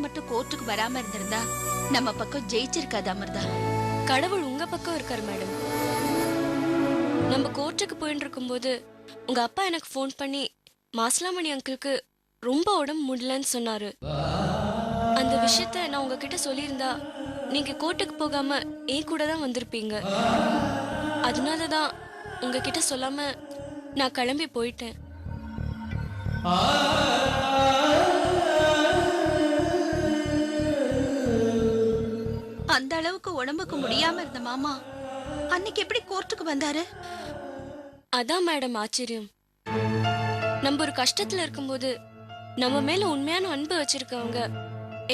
மட்டும் கோர்ட்டுக்கு வராம இருந்திருந்தா நம்ம பக்கம் ஜெயிச்சிருக்காது அமிர்தா. கடவுள் உங்க பக்கம் இருக்காரு மேடம். நம்ம கோர்ட்டுக்கு போயிட்டு இருக்கும்போது உங்க அப்பா எனக்கு ஃபோன் பண்ணி மாசிலாமணி அங்கிளுக்கு ரொம்ப உடம்பு முடியலன்னு சொன்னாரு. அந்த விஷயத்த நான் உங்ககிட்ட சொல்லியிருந்தா நீங்க கோர்ட்டுக்கு போகாம என் கூட தான் வந்திருப்பீங்க. அதனாலதான் உங்ககிட்ட சொல்லாம நான் கிளம்பி போயிட்டேன். அந்த அளவுக்கு உடம்புக்கு முடியாம இருந்த மாமா அன்னைக்கு எப்படி கோர்ட்டுக்கு வந்தாரு? அதான் மேடம் ஆச்சரியம். நம்ம ஒரு கஷ்டத்துல இருக்கும்போது நம்ம மேல உண்மையான அன்பு வச்சிருக்கவங்க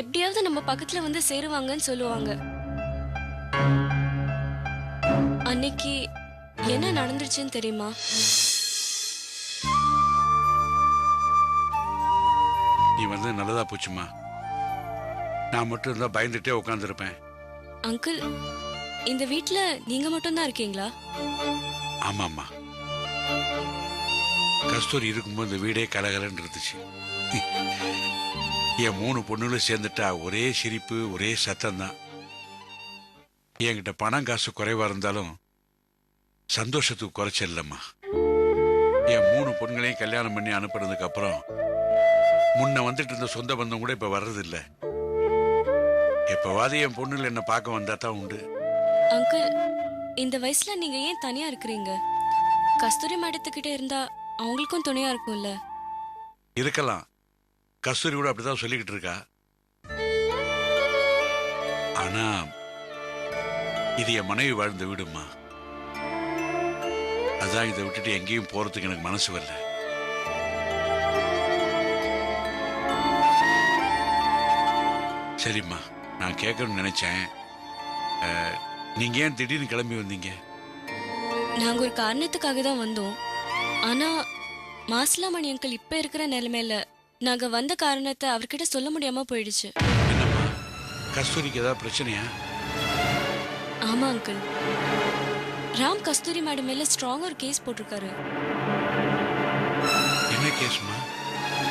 எப்படியாவது நம்ம பக்கத்துல வந்து சேருவாங்கன்னு சொல்லுவாங்க. அன்னைக்கு என்ன நடந்துச்சுன்னு தெரியுமா? நீ வந்து நல்லதா போச்சுமா. நான் மட்டும் இருந்தா பயந்துட்டே உட்காந்துருப்பேன். அங்கிள், இந்த வீட்ல நீங்க மட்டும் தான் இருக்கீங்களா? ஆமாம்மா, கஸ்தூரி இருக்கும்போது இந்த வீடே கலகலன்னு இருந்துச்சு. என் 3 பொண்ணுகளும் சேர்ந்துட்டா ஒரே சிரிப்பு, ஒரே சத்தம் தான். என்கிட்ட பணம் காசு குறைவா இருந்தாலும் சந்தோஷத்துக்கு குறைச்சல் இல்லம்மா. என் 3 பொண்ணுகளையும் கல்யாணம் பண்ணி அனுப்புறதுக்கு அப்புறம் முன்ன வந்துட்டு இருந்த சொந்த பந்தம் கூட இப்ப வர்றதில்லை. எப்பவாது என் பொண்ணுல என்ன பார்க்க வந்தா தான் உண்டு. அங்கிள், இந்த வயசுல நீங்க ஏன் தனியா இருக்கிறீங்க? கஸ்தூரி மேடத்துக்கிட்ட இருந்தா அவங்களுக்கும் துணையா இருக்கும்ல. இருக்கலாம், கஸ்தூரி கூட அப்படிதான் சொல்லிக்கிட்டு இருக்கா. ஆனா இது என் மனைவி வாழ்ந்த வீடுமா. அதான் இதை விட்டுட்டு எங்கேயும் போறதுக்கு எனக்கு மனசு வரல. சரிம்மா, நான் கேட்கணும்னு நினைச்சேன். நீங்க ஏன் திடீர்னு கிளம்பி வந்தீங்க? நாங்க ஒரு காரணத்துக்காக தான் வந்தோம். ஆனா மாசிலாமணி அங்கிள் இப்ப இருக்கிற நிலைமையில நாங்க வந்த காரணத்தை அவர்கிட்ட சொல்ல முடியாம போயிடுச்சு. என்னம்மா, கஸ்தூரிக்கு ஏதாவது பிரச்சனையா? ஆமா அங்கிள், ராம் கஸ்தூரி மேடம் மேல ஸ்ட்ராங்கா ஒரு கேஸ் போட்டிருக்காரு. என்ன கேஸ்மா?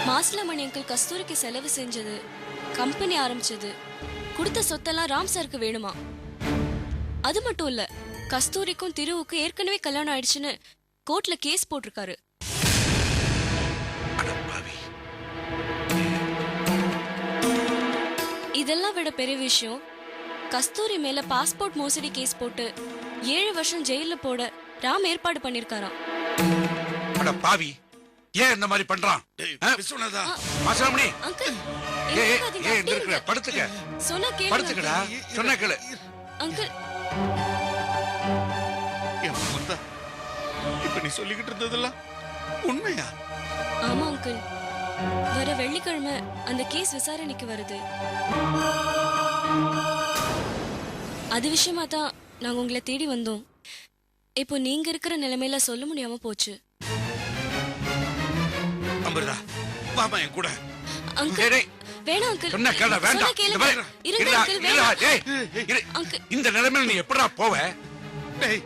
மாசிலாமணி அங்கிள் கஸ்தூரிக்கு செலவு செஞ்சது, கம்பெனி ஆரம்பிச்சது, கொடுத்த சொத்தெல்லாம் ராம் சாருக்கு வேணுமா. அது மட்டும் இல்ல, கஸ்தூரிக்கும் திருவுக்கும் ஏற்கனவே கல்யாணம் ஆயிடுச்சுன்னு கோர்ட்ல கேஸ் போட்டிருக்காரு. இதெல்லாம் விட பெரிய விஷயம், கஸ்தூரி மேல பாஸ்போர்ட் மோசடி கேஸ் போட்டு 7 வருஷம் ஜெயில போட ராம் ஏற்பாடு பண்ணிருக்காராம். பாவி, ஏன் இந்த மாதிரி பண்றான்? மாசிலாமணி, அங்கிள் படுத்துக்க. சொன்னா கேளு. படுத்துக்கடா, சொன்ன கேளு. அங்கிள், இப்ப நீ சொல்லிக்கிட்டு இருந்ததெல்லாம் உண்மையா? ஆமா அங்கிள், வர வெள்ளிக்கிழமை அந்த கேஸ் விசாரணைக்கு வருது. அது விஷயமா தான் நாங்க உங்களை தேடி வந்தோம். இப்போ நீங்க இருக்கிற நிலைமையில சொல்ல முடியாம போச்சு. அமிர்தா, வாமா என் கூட. அங்கிள், வேணாம் அங்கிள். சொன்ன கேளு, வேண்டாம். இருங்க அங்கிள், வேணாம். அங்கிள், இந்த நிலைமையில நீ எப்படா போவ? டேய்,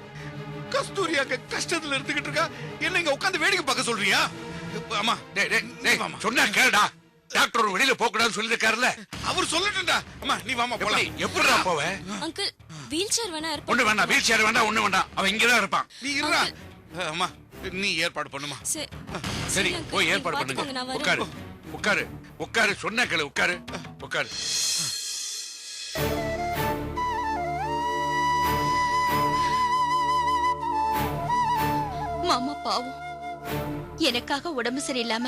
கஸ்தூரி அங்க கஷ்டத்துல இருந்துகிட்டு இருக்கா, என்ன இங்க உட்கார்ந்து வேடிக்கை பார்க்க சொல்றியா? அம்மா, டேய் டேய் டேய், சொன்னா கேளுடா. டாக்டர் ஒரு வெளியில போக கூடாதுன்னு சொல்லிருக்காருல. அவர் சொல்லட்டும்டா. அம்மா, நீ வாமா போலாம். எப்படா போவ? அங்கிள், வீல் சேர் வேணா ஏற்பாடு. ஒண்ணு வேண்டாம், வீல் சேர் வேண்டாம், ஒண்ணு வேண்டாம். அவன் இங்கதான் இருப்பான். நீ இருடா. அம்மா, நீ ஏற்பாடு பண்ணுமா. சரி, போய் ஏற்பாடு பண்ணுங்க. உட்காரு உட்காரு உட்காரு, சொன்ன கேளு, உட்காரு உட்காரு. மாமா பாவம், எனக்காக உடம்பு சரியில்லாம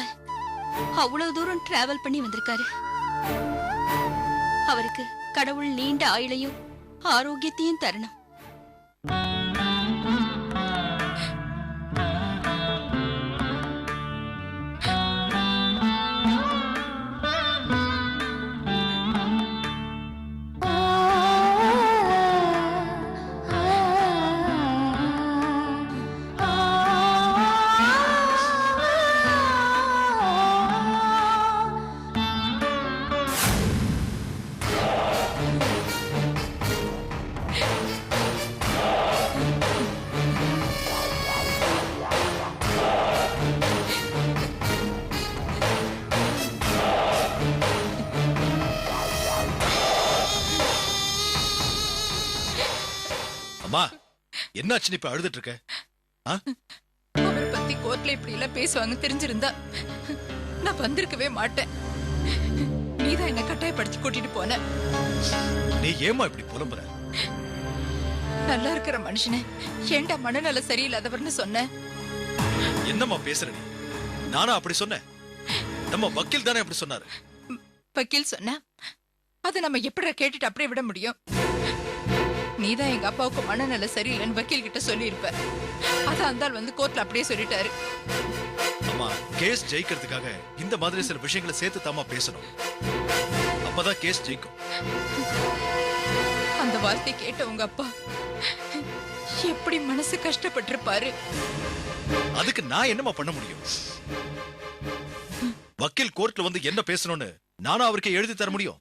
அவ்வளவு தூரம் டிராவல் பண்ணி வந்திருக்காரு. அவருக்கு கடவுள் நீண்ட ஆயுளையும் ஆரோக்கியத்தையும் தரணும். அம்மா என்னாச்சு இப்ப அழுதுட்டு இருக்க? அவரை பத்தி கோர்ட்ல இப்படி எல்லாம் பேசுவாங்க தெரிஞ்சிருந்தா நான் வந்திருக்கவே மாட்டேன். நீதான் என்ன கட்டாயப்படுத்தி கூட்டிட்டு போன. நீ ஏமா இப்படி புலம்புற? நல்லா இருக்கிற மனுஷனை ஏண்டா மனநல சரியில்லாதவர்னு சொன்ன? என்னம்மா பேசுற நீ? நானா அப்படி சொன்னேன்? நம்ம வக்கீல் தானே அப்படி சொன்னாரு. வக்கீல் சொன்ன அதை நம்ம எப்படி கேட்டுட்டு அப்படியே விட முடியும்? நீதான் எங்க அப்பாவுக்கு மனநல சரியில்லைன்னு வக்கீல் கிட்ட சொல்லியிருப்ப. அதான் அந்த ஆள் வந்து கோர்ட்ல அப்படியே சொல்லிட்டாரு. அம்மா கேஸ் ஜெயிக்கிறதுக்காக இந்த மாதிரி சில விஷயங்களை சேர்த்து தாமா பேசணும். அப்பதான் கேஸ் ஜெயிக்கும். அந்த வார்த்தை கேட்ட உங்க அப்பா எப்படி மனசு கஷ்டப்பட்டிருப்பாரு. அதுக்கு நான் என்னமா பண்ண முடியும்? வக்கீல் கோர்ட்ல வந்து என்ன பேசணும்னு நானும் அவருக்கு எழுதி தர முடியும்.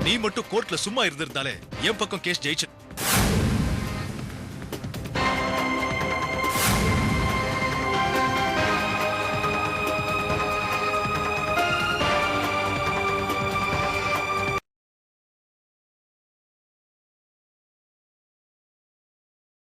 நீ மட்டும் கோர்ட்ல சும்மா இருந்திருந்தாலே என் பக்கம் கேஸ் ஜெயிச்சு.